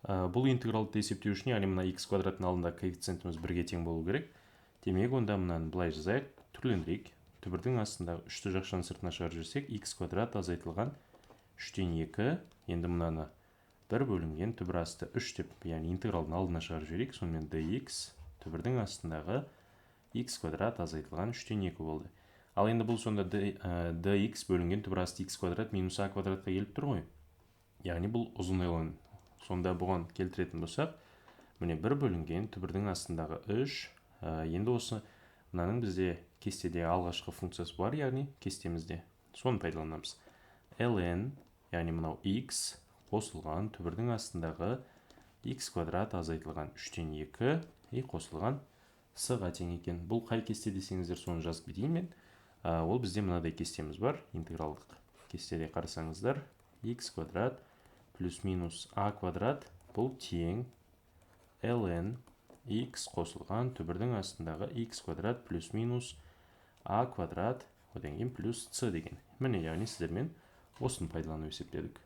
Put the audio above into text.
Бұл интегралды есептеу үшін, яғни мына x квадраттың алдында коэффициентіміз 1-ге тең болу керек. Демек, онда мынаны былай жазайық, түрлендірейік. Түбірдің астындағы 3-ті жақшаның сыртына шығарып жіберсек, x квадрат азайтылған 3-тен 2. Енді мынаны 1 бөлінген түбір асты 3 деп, яғни интегралдың алдына шығарып жіберейік. Сонымен dx түбірдің астындағы x квадрат азайтылған 3-тен 2 болды. Ал енді бұл сонда dx бөлінген түбір асты x квадрат минус a квадратқа келіп тұр ғой. Яғни бұл ұзын ln. Сонда бұған келтіретін болсақ, міне 1 бөлінген түбірдің астындағы 3. Енді осы мынаның бізде кестеде алғашқы функциясы бар, яғни кестемізде. Соны пайдаланамыз. ln, яғни мынау x қосылған түбірдің астындағы x квадрат азайтылған 3-тен 2 қосылған с-ға тең екен. Бұл қай кесте десеңіздер, соны жазып кетейін мен. Ол бізде мынадай кестеміз бар, интегралдық кестеде қарасаңыздар, x квадрат плюс минус a квадрат бұл тең ln x қосылған түбірдің астындағы x квадрат плюс минус a квадрат одан кейін плюс c деген. Міне, яғни сіздермен осыны пайдаланып есептедік.